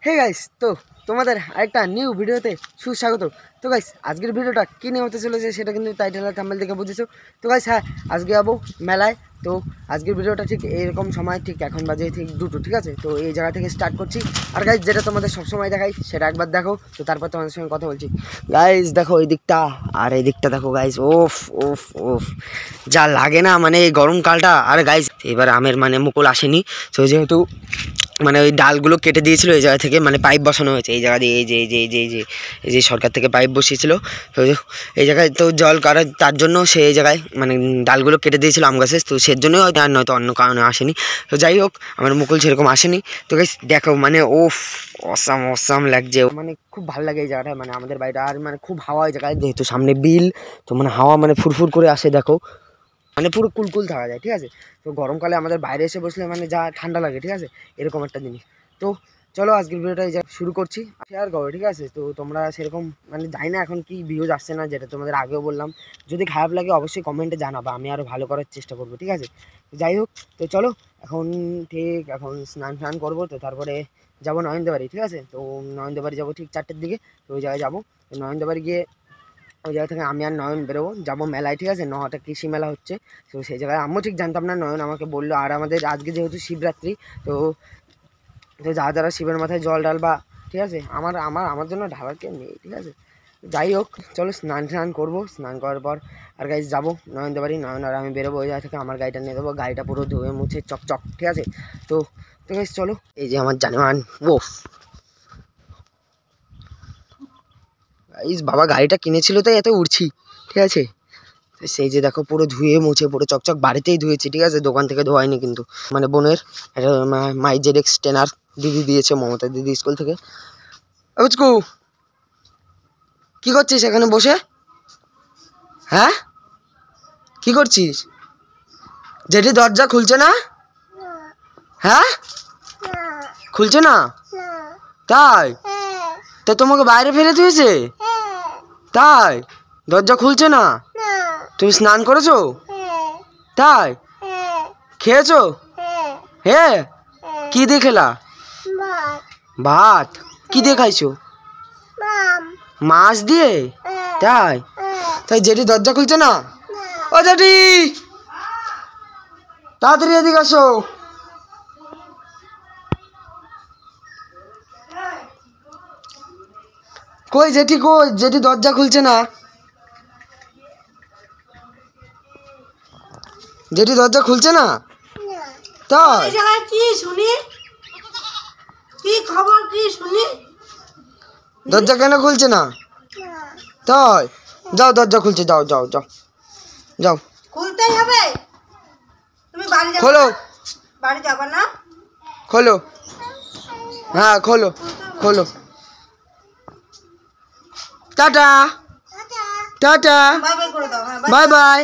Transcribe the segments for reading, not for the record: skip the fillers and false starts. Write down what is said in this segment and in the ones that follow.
Hey guys, তো তোমাদের আরেকটা নিউ ভিডিওতে সুস্বাগত। তো গাইস, আজকের ভিডিওটা কী নিয়ে হতে চলেছে সেটা কিন্তু টাইটেল আর থাম্বনেল দেখে বুঝেছো। তো গাইস হ্যাঁ, আজকে যাবো মেলায়। তো আজকের ভিডিওটা ঠিক এরকম সময়, ঠিক এখন বাজে ঠিক 2টো, ঠিক আছে। তো এই জায়গা থেকে স্টার্ট করছি। আর গাইস, যেটা তোমাদের সবসময় দেখাই সেটা একবার দেখো, তো তারপর তোমাদের সঙ্গে কথা বলছি। গাইস দেখো এই দিকটা, আর এই দিকটা দেখো গাইস। ওফ ওফ ওফ, যা লাগে না মানে এই গরমকালটা। আর গাইস এবার আমের মানে মুকুল আসেনি, তো যেহেতু মানে ওই ডালগুলো কেটে দিয়েছিল এই জায়গা থেকে, মানে পাইপ বসানো হয়েছে এই জায়গা দিয়ে। এই যে সরকার থেকে পাইপ বসিয়েছিল, তো এই জায়গায় তো জল কাটার তার জন্য সেই জায়গায় মানে ডালগুলো কেটে দিয়েছিল আম গাছের, তো সের জন্যই হয়তো, আর নয়তো অন্য কারণে আসেনি। তো যাই হোক, আমার মুকুল সেরকম আসেনি। তো গাইস দেখো মানে ওফ, অসাম অসাম লাগছে, মানে খুব ভালো লাগে এই জায়গাটা, মানে আমাদের বাড়িটা। আর মানে খুব হাওয়া এই জায়গায়, যেহেতু সামনে বিল, তো মানে হাওয়া মানে ফুরফুর করে আসে দেখো, মানে পুরো কুলকুল থাকা যায়, ঠিক আছে। তো গরমকালে আমাদের বাইরে এসে বসলে মানে যা ঠান্ডা লাগে, ঠিক আছে, এরকম একটা জিনিস। তো চলো আজকের ভিডিওটা এই যা শুরু করছি, শেয়ার করো, ঠিক আছে। তো তোমরা সেরকম মানে জানি না এখন কি ভিউজ আসছে না, যেটা তোমাদের আগেও বললাম। যদি খারাপ লাগে অবশ্যই কমেন্টে জানাবা, আমি আরও ভালো করার চেষ্টা করবো, ঠিক আছে। যাই হোক, তো চলো এখন স্নান করবো, তো তারপরে যাবো নয়নদেবাড়ি, ঠিক আছে। তো নয়নদেবাড়ি যাবো ঠিক 4টের দিকে, তো ওই জায়গায় যাবো। তো নয়নদেবাড়ি গিয়ে ওই জায়গা থেকে আমি আর নয়ন বেরোবো, যাবো মেলায়, ঠিক আছে। নহাটা কৃষি মেলা হচ্ছে, তো সেই জায়গায় আমিও ঠিক জানতাম না, নয়ন আমাকে বললো। আর আমাদের আজকে যেহেতু শিবরাত্রি, তো তো যারা শিবের মাথায় জল ঢালবা, ঠিক আছে, আমার জন্য ঢালার কেউ নেই, ঠিক আছে। যাই হোক, চলো স্নান করবো, স্নান করার পর আর গাইজ যাবো নয়নদেবাড়ি। নয়ন আর আমি বেরোবো ওই জায়গা থেকে, আমার গাড়িটা নিয়ে দেবো, গাড়িটা পুরো ধুয়ে মুছে চকচক, ঠিক আছে। তো তো গাইজ চলো, এই যে আমার জানেমান ওফ গাইজ, বাবা গাড়িটা কিনেছিল তাই এত উড়ছি, ঠিক আছে। সেই যে দেখো পুরো ধুয়ে মুছে পুরো চকচক, বাড়িতেই ধুয়েছি, ঠিক আছে, দোকান থেকে ধোয়াইনি কিন্তু। মানে বোনের একটা মাইজেডেক্স টেনার দিদি দিয়েছে, মমতা দিদি স্কুল থেকে। বুঝকু, কি করছিস এখানে বসে? হ্যাঁ, কি করছিস? যেটি দরজা খুলছে না? হ্যাঁ, খুলছে না? তাই? তা তোমাকে বাইরে ফেলে দিয়েছে? তাই? দরজা খুলছে না? তুমি স্নান করেছো? তাই? খেয়েছো? হ্যাঁ, কি দিয়ে খেলা? ভাত। কি দিয়ে খাইছো? মাছ দিয়ে? তাই? তাই জেঠি দরজা খুলছে না? ও জেঠি, তাড়াতাড়ি এদিকে আসো। কই জেঠি, কই জেঠি দরজা খুলছে না? জেঠি দরজা খুলছে না? তাই? কি শুনি, কি খবর, কি শুনি? দরজা কেন খুলছে না? তাই? যাও, দরজা খুলছে, যাও যাও যাও যাও, খুলতেই হবে। তুমি বাড়ি যাবে? খোলো, বাড়ি যাবে না? খোলো, হ্যাঁ খোলো খোলো। টাটা টাটা, বাই বাই করে দাও। হ্যাঁ বাই বাই।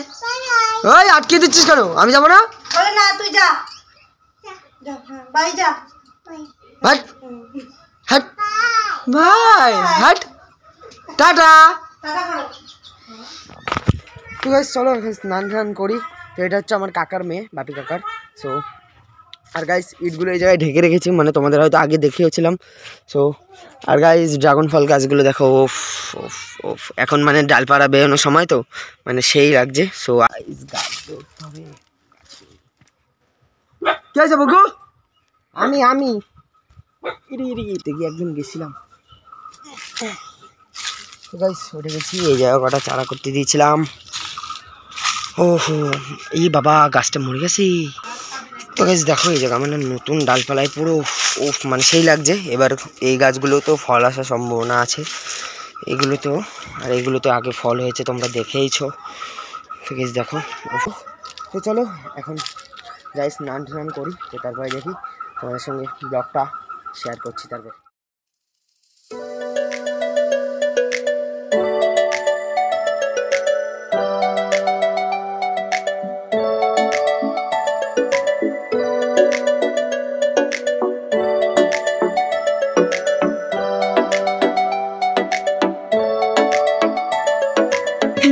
ওই আটকে দিচ্ছিস কেন? আমি যাবো না। বলে না, তুই যা যা, হ্যাঁ বাই যা। হাট হাট, বাই হাট, টাটা। টাটা করো। তো গাইস চলো এখন স্নান করি। তো এটা হচ্ছে আমার কাকার মেয়ে, বাপি কাকার। সো আর গাইস ইটগুলো এই জায়গায় ঢেকে রেখেছি, মানে তোমাদের হয়তো আগে দেখিয়েছিলাম। সো আর গাইস ড্রাগন ফল গাছগুলো দেখো, ওফ ওফ ওফ, এখন মানে ডালপাড়া বেরোনোর সময়, তো মানে সেই লাগছে। সো গাইস গাছ দেখতে হবে। কি আছে বকু? আমি একদিন গেছিলাম, তো গাইস উঠে গেছি, এই জায়গা কটা চারা করতে দিয়েছিলাম। ওহো, এই বাবা গাছটা মরে গেছে। তো গাছ দেখো এই জায়গা মানে নতুন ডালপালায় পুরো ওফ, মানে সেই লাগছে। এবার এই গাছগুলো তো ফল আসার সম্ভাবনা আছে, এগুলো তো, আর এগুলো তো আগে ফল হয়েছে, তোমরা দেখেইছো। তো গাছ দেখো, তো চলো এখন যাই স্নান করি, তো তারপরে দেখি তোমাদের সঙ্গে ব্লগটা শেয়ার করছি তারপর।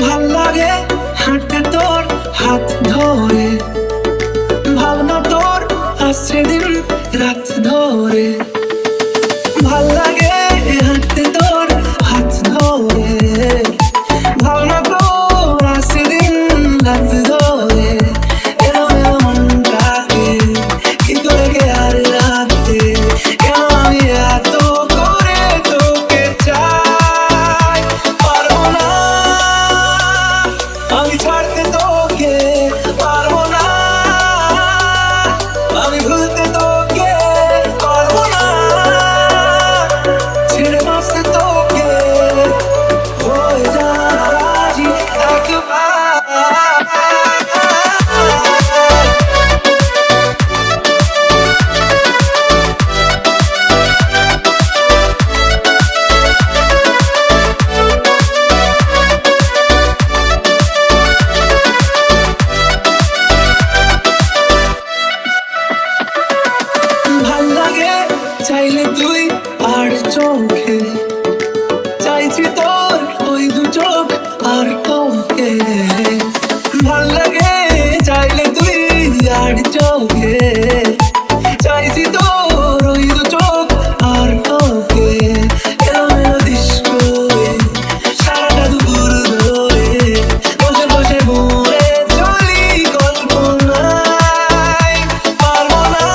ভাল লাগে হাঁটতে তোর হাত ধরে, ভাবনা তোর আসছে দিন রাত ধরে, ভাল লাগে হাঁটতে তোর হাত ধরে ভাবনা তোর আসে দিন রাত ধরে এলো এলো মনটাকে কি করে গে আর রাতে কেন আমি এত করে তোকে চাই পারবো না আমি ছাড়তে তোকে পারবো না আমি ভুলতে তোকে পারবো না ছেড়ে বাঁচতে তোকে হয়ে যা রাজি একবার ভাল লাগে চাইলে তুই আর চোখে চাইছি তোর ওই দু চোখ আর তোকে ভাল লাগে চাইলে তুই আর চোখে চাইছি তোর ওই দু চোখ আর তোকে এলো এলো ডিস্কো সারাটা দুপুর ধরে বসে বসে মরে চলি কল্পনায় পারবো না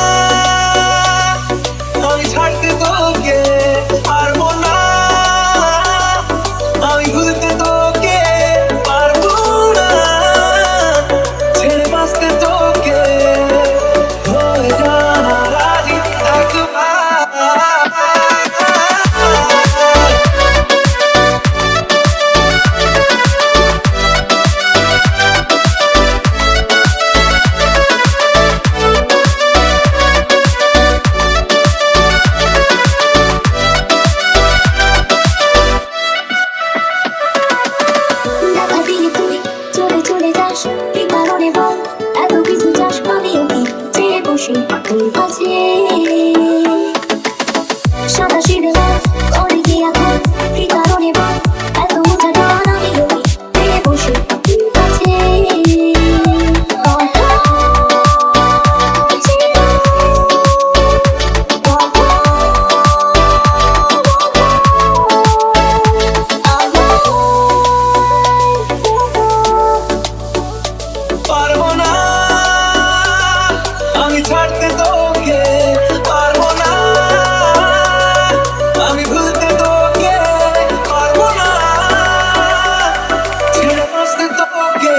আমি ছাড়তে তোকে পারবো না আমি ভুলতে তোকে পারবো না ছেড়ে বাঁচতে তোকে হয়ে যা রাজি একবার দেখা দিয়ে তুই চলে চলে যাস কি কারণে বল এত কিছু চাস আমিও কি চেয়ে বসে তোর কাছে সাদা সিধে করে কি এখন কি কারণে বল এত উঠা টান আমিও কি চেয়ে বসে তোর কাছে পারবো না আমি ছাড়তে তোকে পারবো না আমি ভুলতে তোকে পারবো না ছেড়ে বাঁচতে তোকে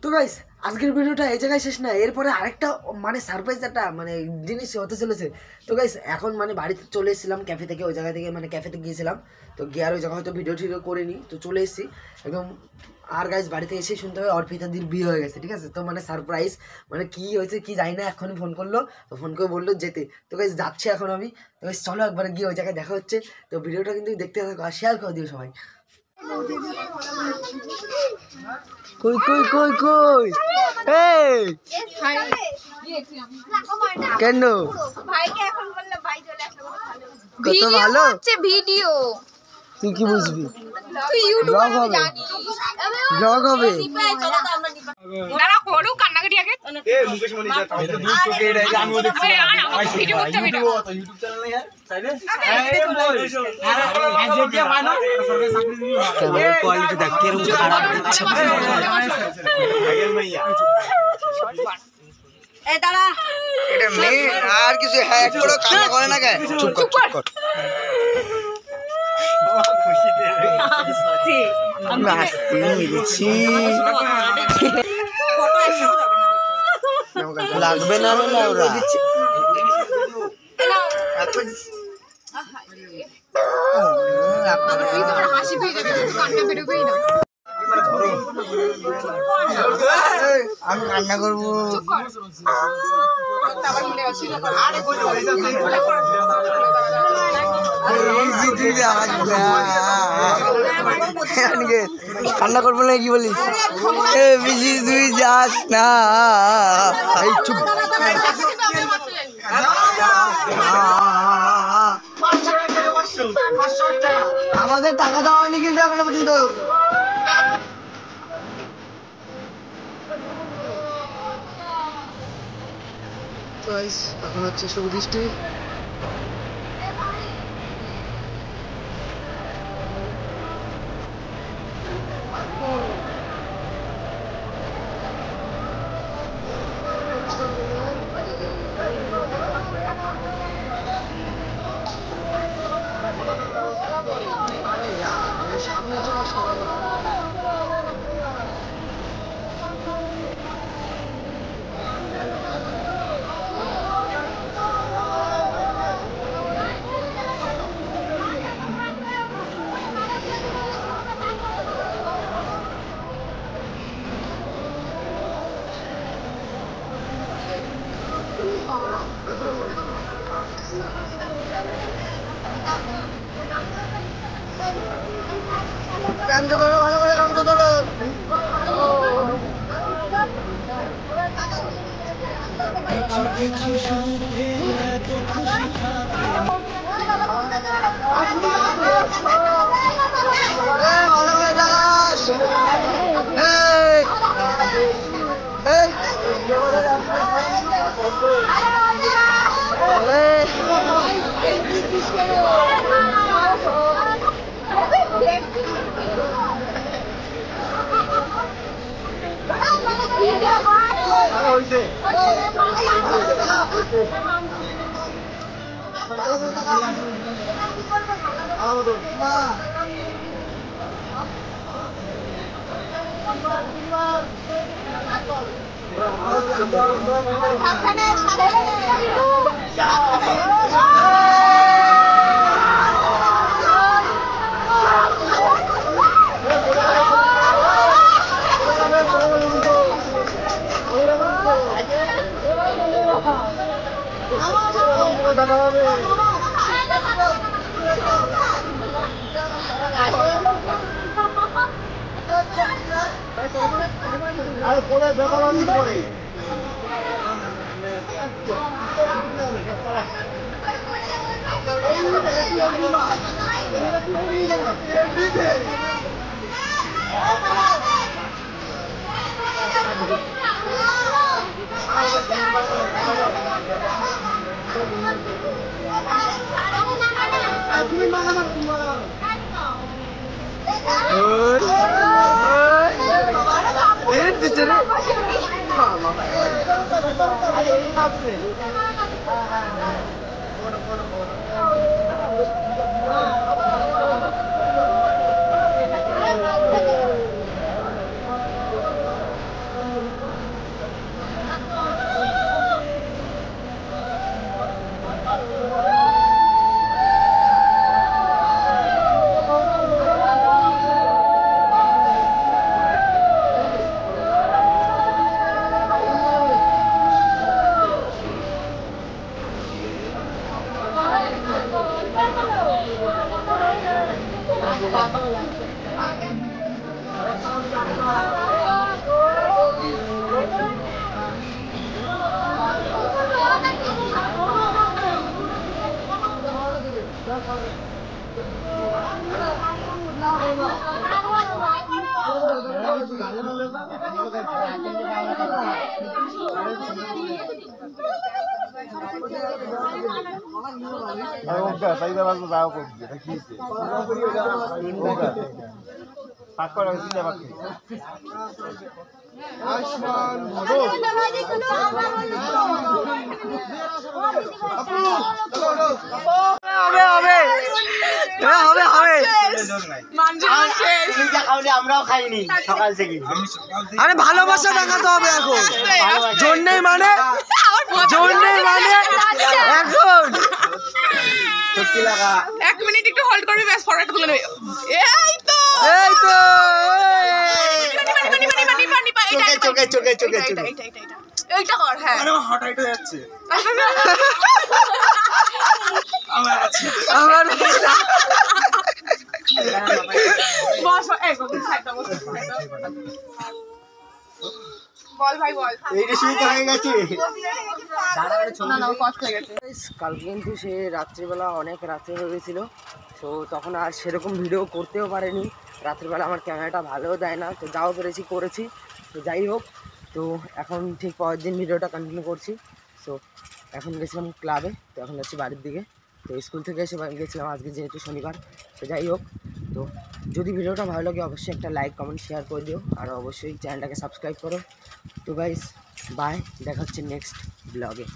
তো গাইস আজকের ভিডিওটা এই জায়গায় শেষ না, এরপরে আরেকটা মানে সারপ্রাইজ একটা মানে জিনিস হতে চলেছে। তো গাইস এখন মানে বাড়িতে চলে এসেছিলাম ক্যাফে থেকে, ওই জায়গা থেকে মানে ক্যাফেতে গিয়েছিলাম, তো গিয়ে আর ওই জায়গা হয়তো ভিডিও টিডিও করিনি, তো চলে এসেছি একদম। আর গাইস বাড়িতে এসে শুনতে হবে অর্পিতাদির বিয়ে হয়ে গেছে, ঠিক আছে। তো মানে সারপ্রাইজ মানে কি হয়েছে কি জানি না, এখনই ফোন করলো, তো ফোন করে বললো যেতে। তো গাইস যাচ্ছে এখন আমি, তো গাইস চলো একবার গিয়ে ওই জায়গায় দেখা হচ্ছে। তো ভিডিওটা কিন্তু দেখতে থাকো আর শেয়ার করে দিও সবাই। কই কই কই কই এই কেন ভাইকে এখন বললে ভাই চলে আসবে কত ভালো হচ্ছে ভিডিও। তুই কি বুঝবি? তুই ইউটিউবার ব্লগ হবে, জানিস ব্লগ হবে। দাঁড়া করু কান্নাকাটি আগে এ মুকেশ মনি যা তাহলে দুই চোখে এটা আমিও দেখছি ভিডিও করতে ভিডিও তো ইউটিউব চ্যানেল নেই তাইলে এই বল আজ যে মানো সরকারি চাকরি দিবি ক্যামেরা কোয়ালিটি দেখ কেরম খারাপ হচ্ছে আগে মাইয়া এ দাঁড়া এটা মেয়ে আর কিছু হ্যাক করে কান্না করে না কেন? চুপ কর চুপ কর। খুশি দে আমি হাসতে নিয়েছি লাগবে না রে লাউরা তুই তো আমার হাসি পেয়ে যাবে তুই কান্না বেরোবেই না আমি কান্না করবো চুপ কর আবার মনে আছে কান্না করবো না কি বলিস বেশি তুই যাস না এই চুপ আমাদের টাকা দেওয়া হয়নি কিন্তু এখনো পর্যন্ত এখন হচ্ছে শুভ দৃষ্টি ভালো করে কাম করো আমরাও খাইনি সকাল থেকে। আরে ভালোবাসা দেখাতে হবে এখন, জন্যই মানে এখন সত্যি লাগা। 1 মিনিট একটু হোল্ড করবি, ব্যাস ফরওয়ার্ড তুলে নেবে। এই তো এই তো চোখে চোখে চোখে এইটা চোখে এইটা এইটা এইটা এইটা কর। হ্যাঁ আমার বস এই সাইডটা বস। বল ভাই বল। এইটা শুরু হয়ে গেছে। না না কষ্ট হয়ে গেছে। কালকে কিন্তু সে রাত্রিবেলা অনেক রাত্রে হয়ে গেছিলো, তো তখন আর সেরকম ভিডিও করতেও পারেনি। রাত্রিবেলা আমার ক্যামেরাটা ভালোও দেয় না, তো যাও করেছি। তো যাই হোক, তো এখন ঠিক পরের দিন ভিডিওটা কন্টিনিউ করছি। সো এখন গেছিলাম ক্লাবে, তো এখন যাচ্ছি বাড়ির দিকে। তো স্কুল থেকে এসে বাড়ি গেছিলাম আজকে যেহেতু শনিবার। তো যাই হোক, তো যদি ভিডিওটা ভালো লাগে অবশ্যই একটা লাইক কমেন্ট শেয়ার করে দিও, আর অবশ্যই চ্যানেলটাকে সাবস্ক্রাইব করো। তো গাইস বাই, দেখা হচ্ছে নেক্সট ব্লগে।